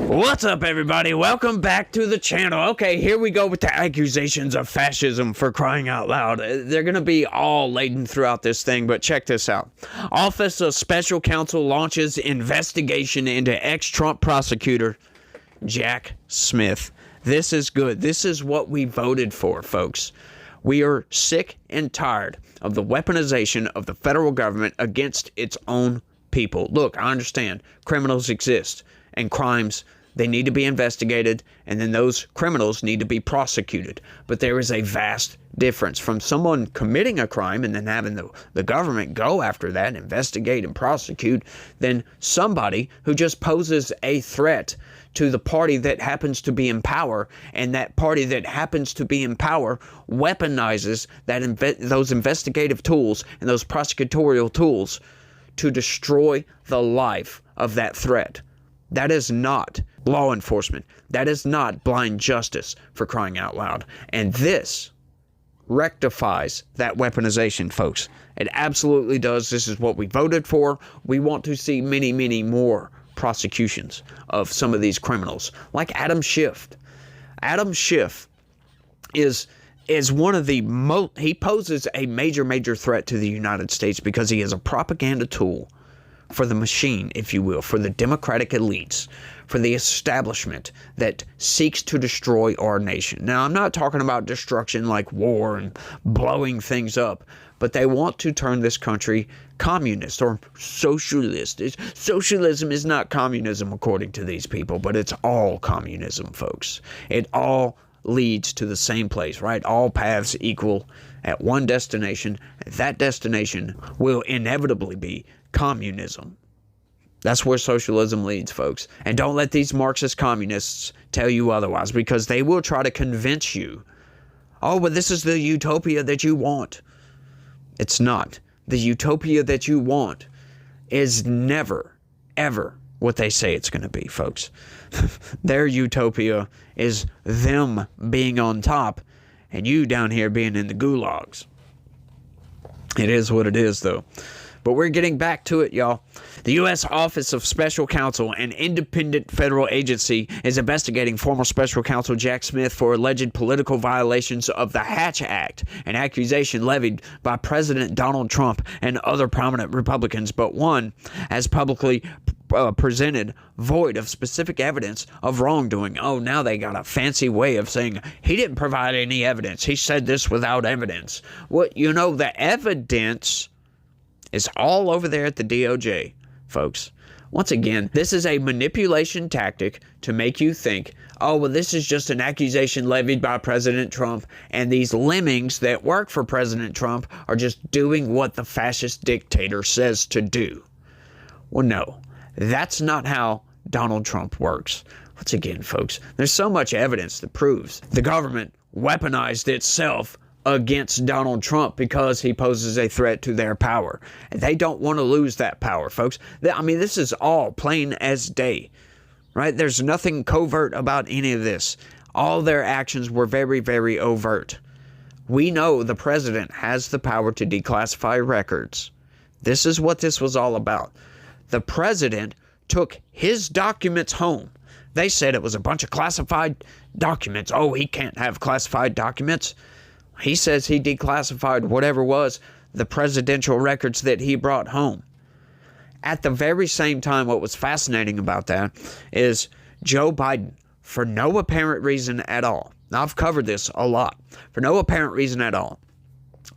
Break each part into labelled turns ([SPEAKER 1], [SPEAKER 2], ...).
[SPEAKER 1] What's up, everybody? Welcome back to the channel. Okay, here we go with the accusations of fascism, for crying out loud. They're going to be all laden throughout this thing, but check this out. Office of Special Counsel launches investigation into ex-Trump prosecutor Jack Smith. This is good. This is what we voted for, folks. We are sick and tired of the weaponization of the federal government against its own people. Look, I understand criminals exist and crimes, they need to be investigated, and then those criminals need to be prosecuted. But there is a vast difference from someone committing a crime and then having the government go after that, investigate and prosecute, than somebody who just poses a threat to the party that happens to be in power, and that party that happens to be in power weaponizes those investigative tools and those prosecutorial tools to destroy the life of that threat. That is not law enforcement. That is not blind justice, for crying out loud. And this rectifies that weaponization, folks. It absolutely does. This is what we voted for. We want to see many, many more prosecutions of some of these criminals, like Adam Schiff. Adam Schiff is one of the most, he poses a major threat to the United States because he is a propaganda tool for the machine, if you will, for the Democratic elites, for the establishment that seeks to destroy our nation. Now, I'm not talking about destruction like war and blowing things up, but they want to turn this country communist or socialist. Socialism is not communism according to these people, but it's all communism, folks. It all leads to the same place, right? All paths equal at one destination. That destination will inevitably be communism. That's where socialism leads, folks. And don't let these Marxist communists tell you otherwise, because they will try to convince you, oh, but this is the utopia that you want. It's not. The utopia that you want is never, ever what they say it's going to be, folks. Their utopia is them being on top and you down here being in the gulags. It is what it is, though. But we're getting back to it, y'all. The U.S. Office of Special Counsel, an independent federal agency, is investigating former Special Counsel Jack Smith for alleged political violations of the Hatch Act, an accusation levied by President Donald Trump and other prominent Republicans, but one, as publicly presented, void of specific evidence of wrongdoing. Oh, now they got a fancy way of saying he didn't provide any evidence. He said this without evidence. Well, you know, the evidence is all over there at the DOJ, folks. Once again, this is a manipulation tactic to make you think, oh, well, this is just an accusation levied by President Trump, and these lemmings that work for President Trump are just doing what the fascist dictator says to do. Well, no, that's not how Donald Trump works. Once again, folks, there's so much evidence that proves the government weaponized itself against Donald Trump because he poses a threat to their power. And they don't want to lose that power, folks. I mean, this is all plain as day, right? There's nothing covert about any of this. All their actions were very overt. We know the president has the power to declassify records. This is what this was all about. The president took his documents home. They said it was a bunch of classified documents. Oh, he can't have classified documents. He says he declassified whatever was the presidential records that he brought home. At the very same time, what was fascinating about that is Joe Biden, for no apparent reason at all, now I've covered this a lot, for no apparent reason at all,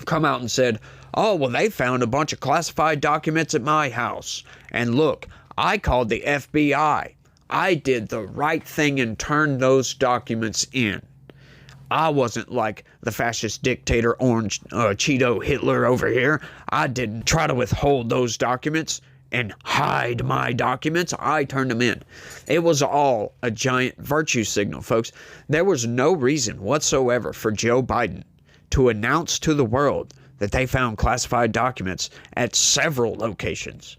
[SPEAKER 1] come out and said, oh, well, they found a bunch of classified documents at my house. And look, I called the FBI. I did the right thing and turned those documents in. I wasn't like the fascist dictator Orange Cheeto Hitler over here. I didn't try to withhold those documents and hide my documents. I turned them in. It was all a giant virtue signal, folks. There was no reason whatsoever for Joe Biden to announce to the world that they found classified documents at several locations.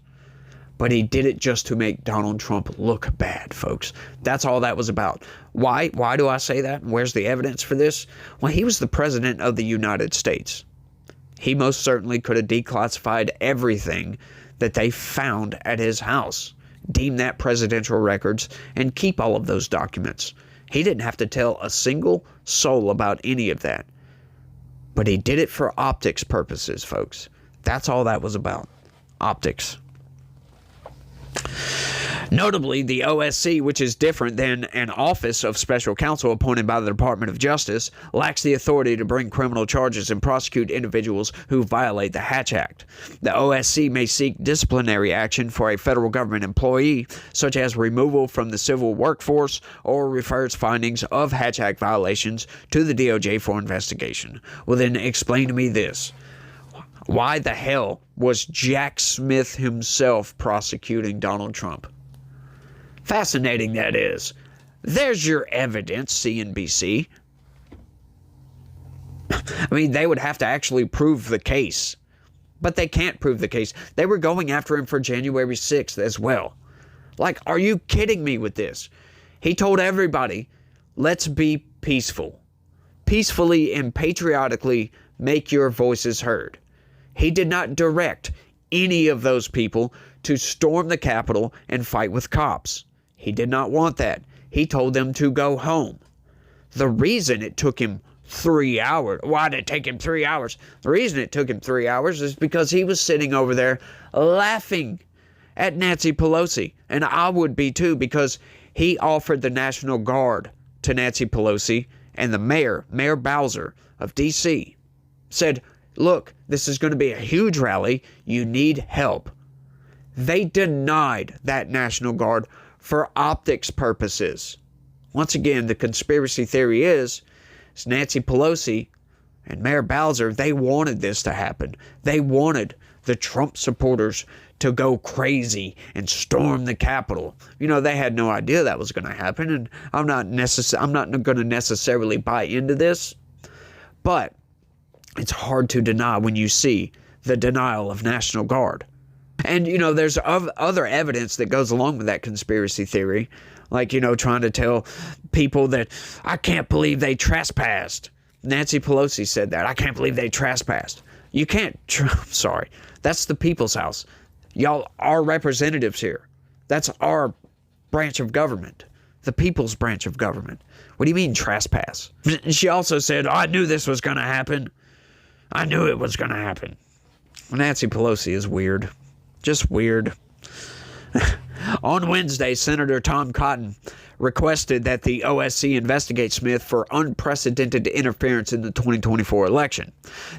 [SPEAKER 1] But he did it just to make Donald Trump look bad, folks. That's all that was about. Why? Why do I say that? And where's the evidence for this? Well, he was the president of the United States. He most certainly could have declassified everything that they found at his house. deem that presidential records, and keep all of those documents. He didn't have to tell a single soul about any of that. But he did it for optics purposes, folks. That's all that was about. Optics. Notably, the OSC, which is different than an office of special counsel appointed by the Department of Justice, lacks the authority to bring criminal charges and prosecute individuals who violate the Hatch Act. The OSC may seek disciplinary action for a federal government employee, such as removal from the civil workforce, or refers findings of Hatch Act violations to the DOJ for investigation. Well, then explain to me this. Why the hell was Jack Smith himself prosecuting Donald Trump? Fascinating that is. There's your evidence, CNBC. I mean, they would have to actually prove the case. But they can't prove the case. They were going after him for January 6th as well. Like, are you kidding me with this? He told everybody, let's be peaceful. Peacefully and patriotically make your voices heard. He did not direct any of those people to storm the Capitol and fight with cops. He did not want that. He told them to go home. The reason it took him 3 hours, why did it take him 3 hours? The reason it took him 3 hours is because he was sitting over there laughing at Nancy Pelosi. And I would be too, because he offered the National Guard to Nancy Pelosi, and the Mayor Bowser of D.C. said, look, this is going to be a huge rally. You need help. They denied that National Guard for optics purposes. Once again, the conspiracy theory is Nancy Pelosi and Mayor Bowser, they wanted this to happen. They wanted the Trump supporters to go crazy and storm the Capitol. You know, they had no idea that was going to happen, and I'm not going to necessarily buy into this, but it's hard to deny when you see the denial of National Guard. And, you know, there's other evidence that goes along with that conspiracy theory. Like, you know, trying to tell people that, I can't believe they trespassed. Nancy Pelosi said that. I can't believe they trespassed. You can't, I'm sorry. That's the people's house. Y'all are representatives here. That's our branch of government. The people's branch of government. What do you mean trespass? She also said, I knew this was going to happen. I knew it was going to happen. Nancy Pelosi is weird. Just weird. On Wednesday, Senator Tom Cotton requested that the OSC investigate Smith for unprecedented interference in the 2024 election.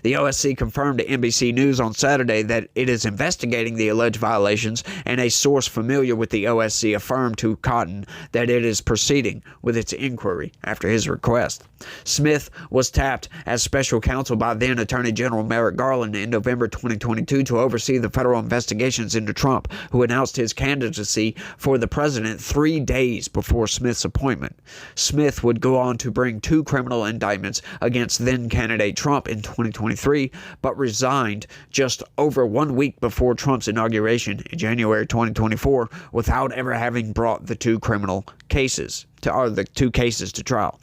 [SPEAKER 1] The OSC confirmed to NBC News on Saturday that it is investigating the alleged violations, and a source familiar with the OSC affirmed to Cotton that it is proceeding with its inquiry after his request. Smith was tapped as special counsel by then Attorney General Merrick Garland in November 2022 to oversee the federal investigations into Trump, who announced his candidacy for the president 3 days before Smith's appointment. Smith would go on to bring 2 criminal indictments against then-candidate Trump in 2023, but resigned just over 1 week before Trump's inauguration in January 2024 without ever having brought the 2 criminal cases. The 2 cases to trial.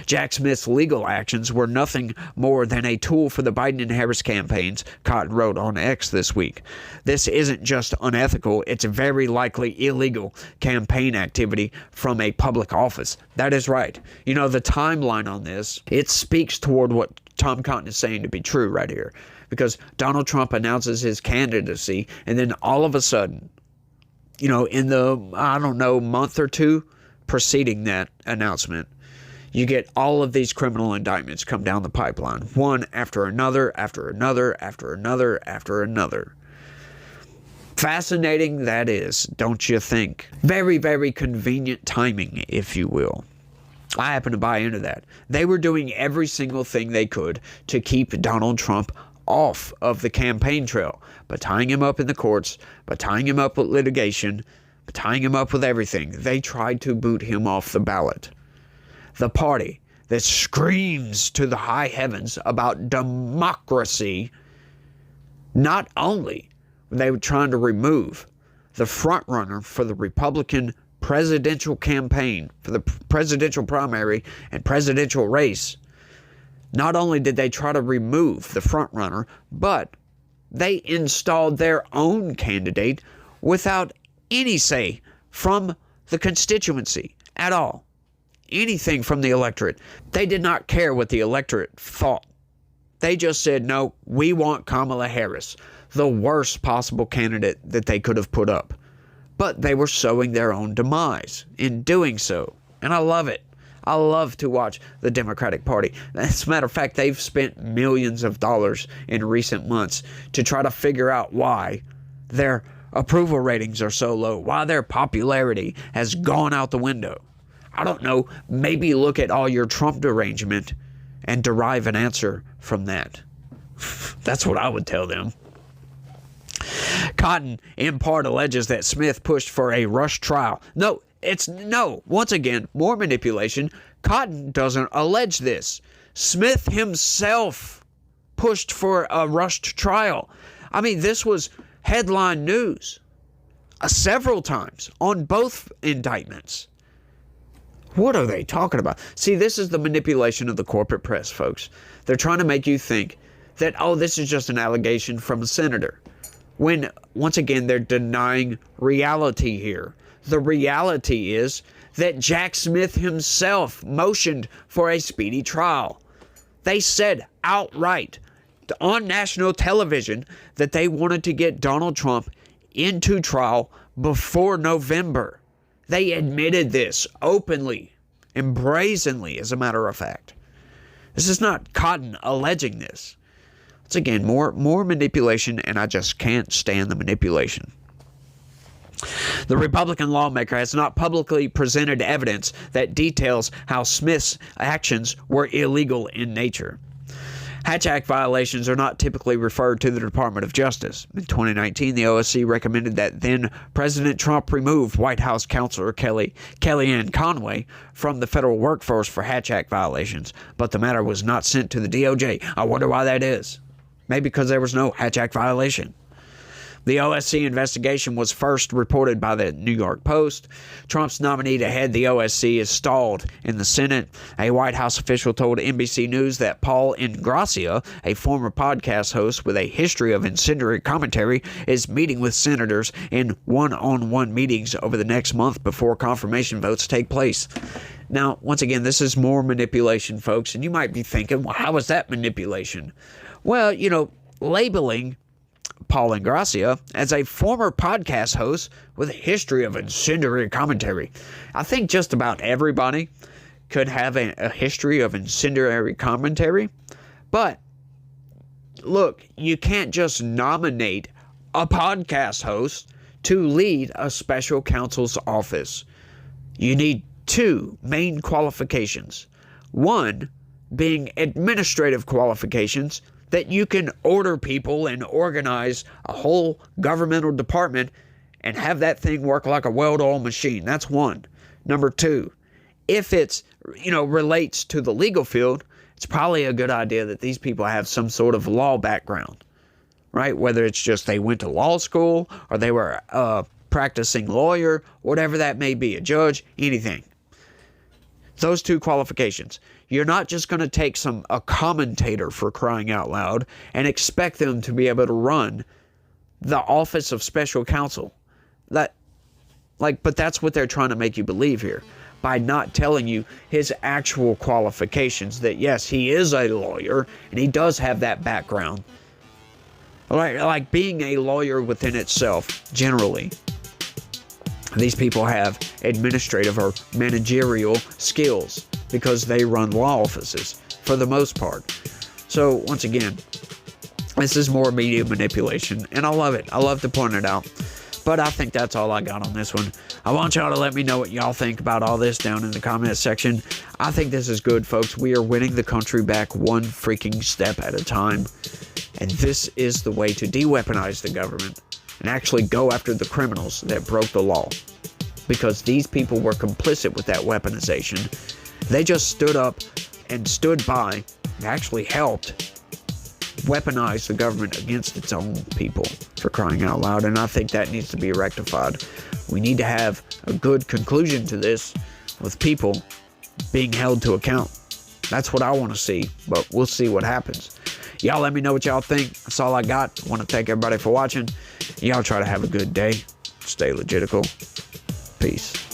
[SPEAKER 1] Jack Smith's legal actions were nothing more than a tool for the Biden and Harris campaigns, Cotton wrote on X this week. This isn't just unethical, it's very likely illegal campaign activity from a public office. That is right. You know, the timeline on this, it speaks toward what Tom Cotton is saying to be true right here. Because Donald Trump announces his candidacy, and then all of a sudden, you know, in the, month or 2 preceding that announcement, you get all of these criminal indictments come down the pipeline, one after another, after another, after another, after another. Fascinating that is, don't you think? Very, very convenient timing, if you will. I happen to buy into that. They were doing every single thing they could to keep Donald Trump off of the campaign trail, but tying him up in the courts, but tying him up with litigation, tying him up with everything. They tried to boot him off the ballot. The party that screams to the high heavens about democracy, not only were they trying to remove the front runner for the Republican presidential campaign, for the presidential primary and presidential race, not only did they try to remove the front runner, but they installed their own candidate without any say from the constituency at all. Anything from the electorate. They did not care what the electorate thought. They just said, no, we want Kamala Harris, the worst possible candidate that they could have put up. But they were sowing their own demise in doing so. And I love it. I love to watch the Democratic Party. As a matter of fact, they've spent millions of dollars in recent months to try to figure out why their approval ratings are so low, why their popularity has gone out the window. I don't know, maybe look at all your Trump derangement and derive an answer from that. That's what I would tell them. Cotton, in part, alleges that Smith pushed for a rush trial. No, once again, more manipulation. Cotton doesn't allege this. Smith himself pushed for a rushed trial. I mean, this was headline news several times on both indictments. What are they talking about? See, this is the manipulation of the corporate press, folks. They're trying to make you think that, oh, this is just an allegation from a senator. When, once again, they're denying reality here. The reality is that Jack Smith himself motioned for a speedy trial. They said outright on national television that they wanted to get Donald Trump into trial before November. They admitted this openly and brazenly, as a matter of fact. This is not Cotton alleging this. It's again more manipulation, and I just can't stand the manipulation. The Republican lawmaker has not publicly presented evidence that details how Smith's actions were illegal in nature. Hatch Act violations are not typically referred to the Department of Justice. In 2019, the OSC recommended that then President Trump remove White House counselor Kellyanne Conway from the federal workforce for Hatch Act violations, but the matter was not sent to the DOJ. I wonder why that is. Maybe because there was no Hatch Act violation. The OSC investigation was first reported by the New York Post. Trump's nominee to head the OSC is stalled in the Senate. A White House official told NBC News that Paul Ingrassia, a former podcast host with a history of incendiary commentary, is meeting with senators in one-on-one meetings over the next month before confirmation votes take place. Now, once again, this is more manipulation, folks, and you might be thinking, well, how is that manipulation? Well, labeling Paul Ingrassia as a former podcast host with a history of incendiary commentary. I think just about everybody could have a history of incendiary commentary, but look, you can't just nominate a podcast host to lead a special counsel's office. You need two main qualifications. One being administrative qualifications, that you can order people and organize a whole governmental department and have that thing work like a well-oiled machine. That's one. Number two, if it's, relates to the legal field, it's probably a good idea that these people have some sort of law background, right? Whether it's just they went to law school or they were a practicing lawyer, whatever that may be, a judge, anything. Those two qualifications. You're not just going to take a commentator, for crying out loud, and expect them to be able to run the office of special counsel. But that's what they're trying to make you believe here by not telling you his actual qualifications, that yes, he is a lawyer and he does have that background. Like being a lawyer within itself, generally, these people have administrative or managerial skills because they run law offices for the most part. So once again, this is more media manipulation, and I love it. I love to point it out. But I think that's all I got on this one. I want y'all to let me know what y'all think about all this down in the comment section. I think this is good, folks. We are winning the country back one freaking step at a time. And this is the way to de-weaponize the government and actually go after the criminals that broke the law. Because these people were complicit with that weaponization. They just stood up and stood by and actually helped weaponize the government against its own people, for crying out loud. And I think that needs to be rectified. We need to have a good conclusion to this with people being held to account. That's what I want to see, but we'll see what happens. Y'all let me know what y'all think. That's all I got. I want to thank everybody for watching. Y'all try to have a good day. Stay legitical. Peace.